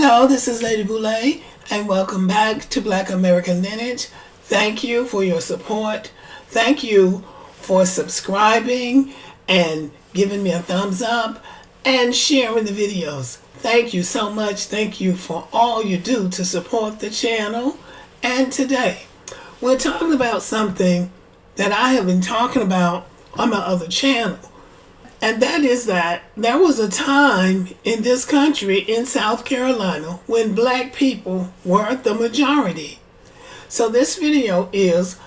Hello, this is Lady Boulay, and welcome back to Black American Lineage. Thank you for your support. Thank you for subscribing and giving me a thumbs up and sharing the videos. Thank you so much. Thank you for all you do to support the channel. And today, we're talking about something that I have been talking about on my other channel. And that is that there was a time in this country, in South Carolina, when black people were the majority. So this video is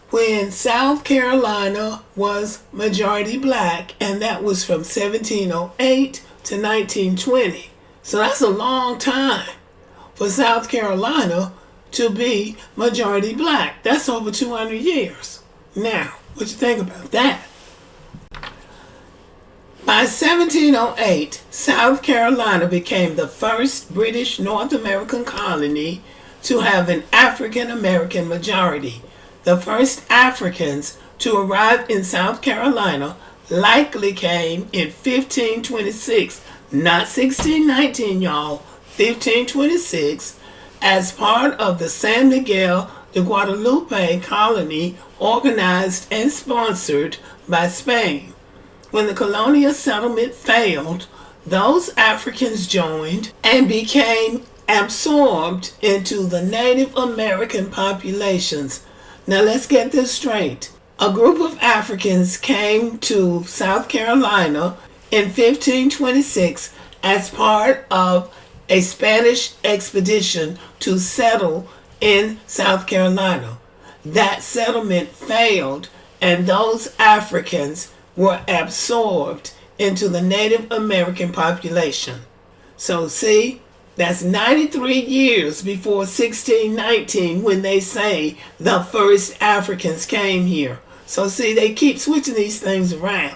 when South Carolina was majority black, and that was from 1708 to 1920. So that's a long time for South Carolina to be majority black. That's over 200 years. Now, what you think about that? By 1708, South Carolina became the first British North American colony to have an African American majority. The first Africans to arrive in South Carolina likely came in 1526, not 1619, y'all, 1526, as part of the San Miguel de Guadalupe colony organized and sponsored by Spain. When the colonial settlement failed, those Africans joined and became absorbed into the Native American populations. Now let's get this straight. A group of Africans came to South Carolina in 1526 as part of a Spanish expedition to settle in South Carolina. That settlement failed, and those Africans were absorbed into the Native American population. So see, that's 93 years before 1619 when they say the first Africans came here. So see, they keep switching these things around.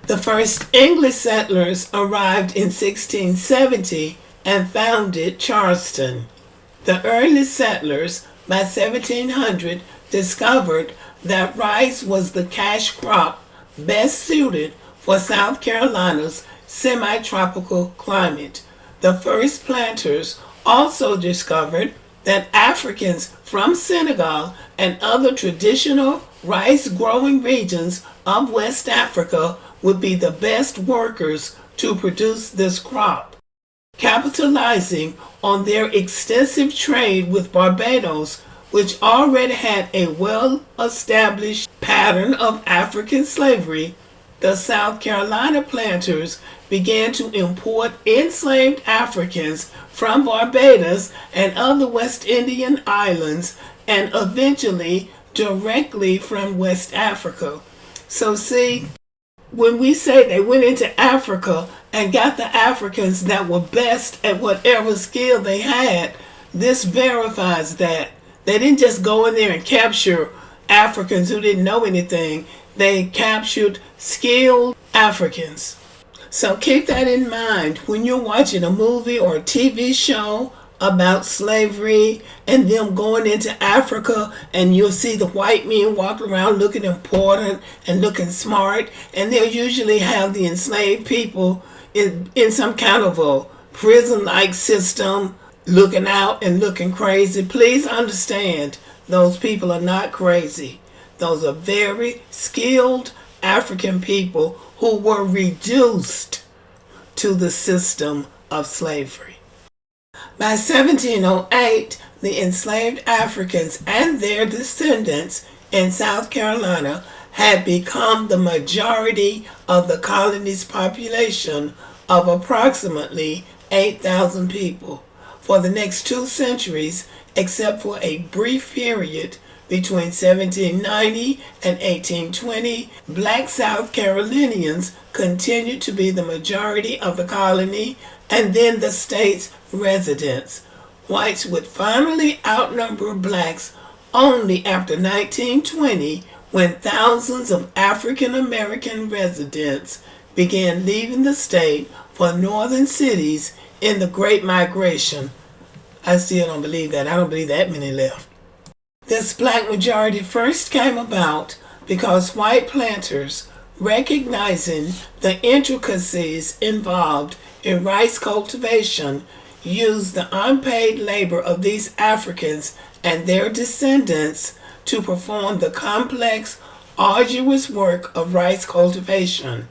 The first English settlers arrived in 1670 and founded Charleston. The early settlers by 1700 discovered that rice was the cash crop best suited for South Carolina's semi-tropical climate. The first planters also discovered that Africans from Senegal and other traditional rice-growing regions of West Africa would be the best workers to produce this crop. Capitalizing on their extensive trade with Barbados, which already had a well-established pattern of African slavery, the South Carolina planters began to import enslaved Africans from Barbados and other West Indian islands, and eventually directly from West Africa. So see, when we say they went into Africa and got the Africans that were best at whatever skill they had, this verifies that. They didn't just go in there and capture Africans who didn't know anything. They captured skilled Africans. So keep that in mind when you're watching a movie or a TV show about slavery and them going into Africa, and you'll see the white men walking around looking important and looking smart, and they'll usually have the enslaved people in some kind of a prison-like system, looking out and looking crazy. Please understand, those people are not crazy. Those are very skilled African people who were reduced to the system of slavery. By 1708, the enslaved Africans and their descendants in South Carolina had become the majority of the colony's population of approximately 8,000 people. For the next 2 centuries, except for a brief period between 1790 and 1820, black South Carolinians continued to be the majority of the colony and then the state's residents. Whites would finally outnumber blacks only after 1920, when thousands of African American residents began leaving the state for northern cities in the Great Migration. I still don't believe that. I don't believe that many left. This black majority first came about because white planters, recognizing the intricacies involved in rice cultivation, used the unpaid labor of these Africans and their descendants to perform the complex, arduous work of rice cultivation.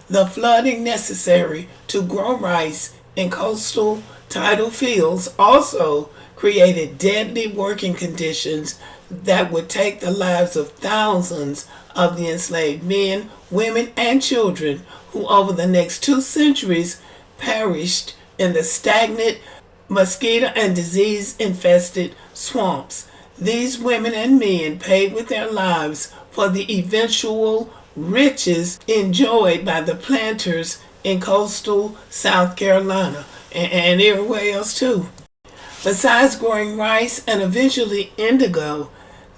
The flooding necessary to grow rice in coastal tidal fields also created deadly working conditions that would take the lives of thousands of the enslaved men, women, and children who over the next 2 centuries perished in the stagnant, mosquito and disease infested swamps. These women and men paid with their lives for the eventual riches enjoyed by the planters in coastal South Carolina and everywhere else too. Besides growing rice and eventually indigo,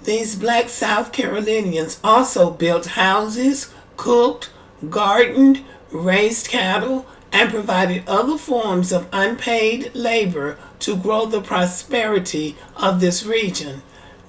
these black South Carolinians also built houses, cooked, gardened, raised cattle, and provided other forms of unpaid labor to grow the prosperity of this region.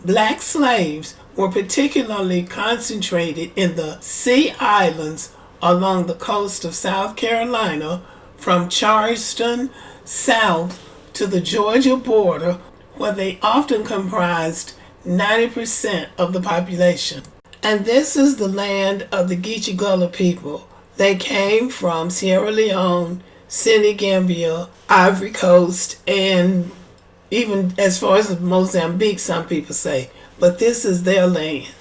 Black slaves were particularly concentrated in the Sea Islands along the coast of South Carolina from Charleston south to the Georgia border, where they often comprised 90% of the population. And this is the land of the Geechee Gullah people. They came from Sierra Leone, Senegambia, Ivory Coast, and even as far as Mozambique, some people say. But this is their land.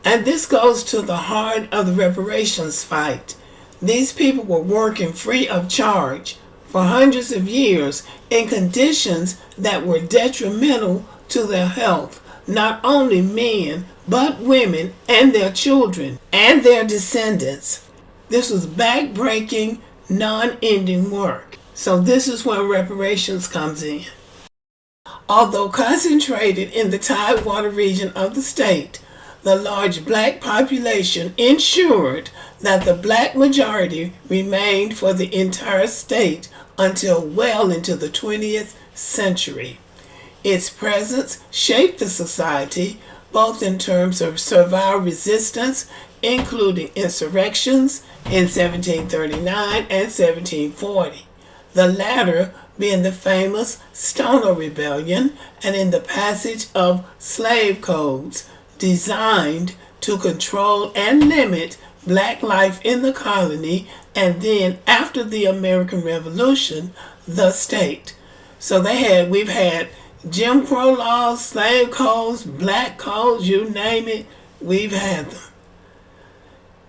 And this goes to the heart of the reparations fight. These people were working free of charge for hundreds of years in conditions that were detrimental to their health, not only men, but women and their children and their descendants. This was back-breaking, non-ending work. So this is where reparations comes in. Although concentrated in the Tidewater region of the state, the large black population ensured that the black majority remained for the entire state until well into the 20th century. Its presence shaped the society both in terms of servile resistance, including insurrections in 1739 and 1740, the latter being the famous Stono Rebellion, and in the passage of slave codes designed to control and limit black life in the colony, and then after the American Revolution, the state. So we've had Jim Crow laws, slave codes, black codes, you name it, we've had them.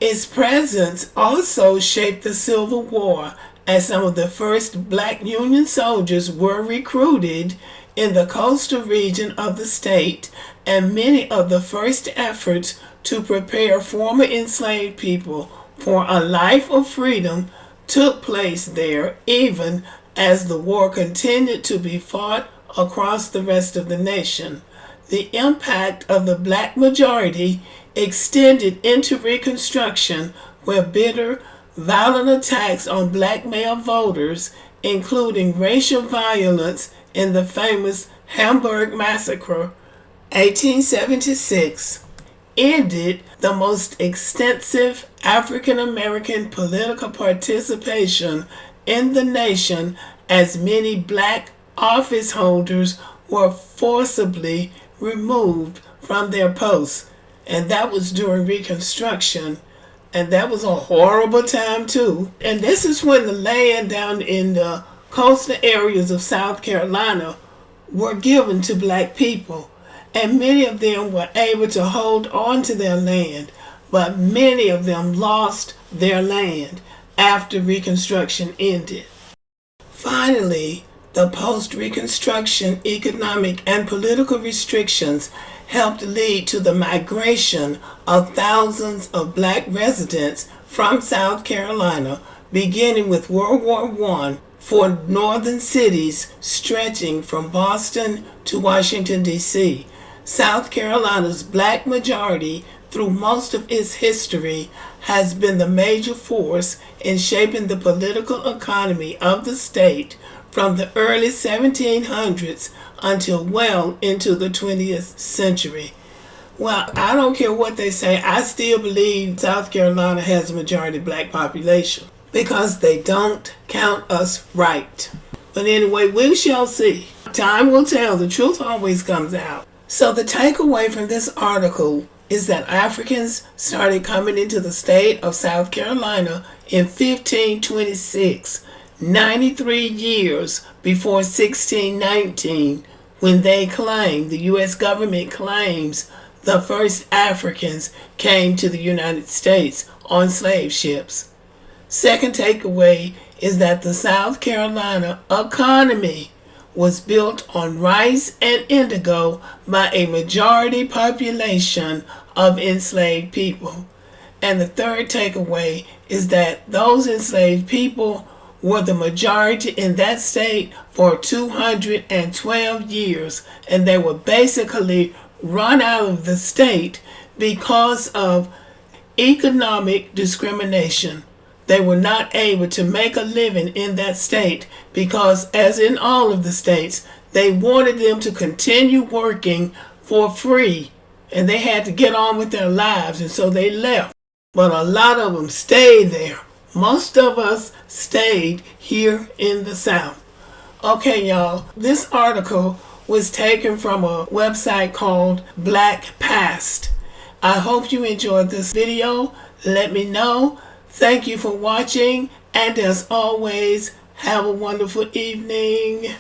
Its presence also shaped the Civil War, as some of the first black Union soldiers were recruited in the coastal region of the state, and many of the first efforts to prepare former enslaved people for a life of freedom took place there, even as the war continued to be fought across the rest of the nation. The impact of the black majority extended into Reconstruction, where bitter, violent attacks on black male voters, including racial violence in the famous Hamburg Massacre, 1876, ended the most extensive African American political participation in the nation, as many black office holders were forcibly removed from their posts. And that was during Reconstruction. And that was a horrible time too. And this is when the land down in the coastal areas of South Carolina were given to black people. And many of them were able to hold on to their land, but many of them lost their land after Reconstruction ended. Finally, the post-Reconstruction economic and political restrictions helped lead to the migration of thousands of black residents from South Carolina, beginning with World War I, for northern cities stretching from Boston to Washington, D.C. South Carolina's black majority, through most of its history, has been the major force in shaping the political economy of the state from the early 1700s until well into the 20th century. Well, I don't care what they say, I still believe South Carolina has a majority black population because they don't count us right. But anyway, we shall see. Time will tell. The truth always comes out. So the takeaway from this article is that Africans started coming into the state of South Carolina in 1526, 93 years before 1619, when they claim, the U.S. government claims, the first Africans came to the United States on slave ships. Second takeaway is that the South Carolina economy was built on rice and indigo by a majority population of enslaved people. And the third takeaway is that those enslaved people were the majority in that state for 212 years, and they were basically run out of the state because of economic discrimination. They were not able to make a living in that state because, as in all of the states, they wanted them to continue working for free, and they had to get on with their lives, and so they left. But a lot of them stayed there. Most of us stayed here in the South. Okay, y'all, this article was taken from a website called Black Past. I hope you enjoyed this video. Let me know. Thank you for watching, and as always, have a wonderful evening.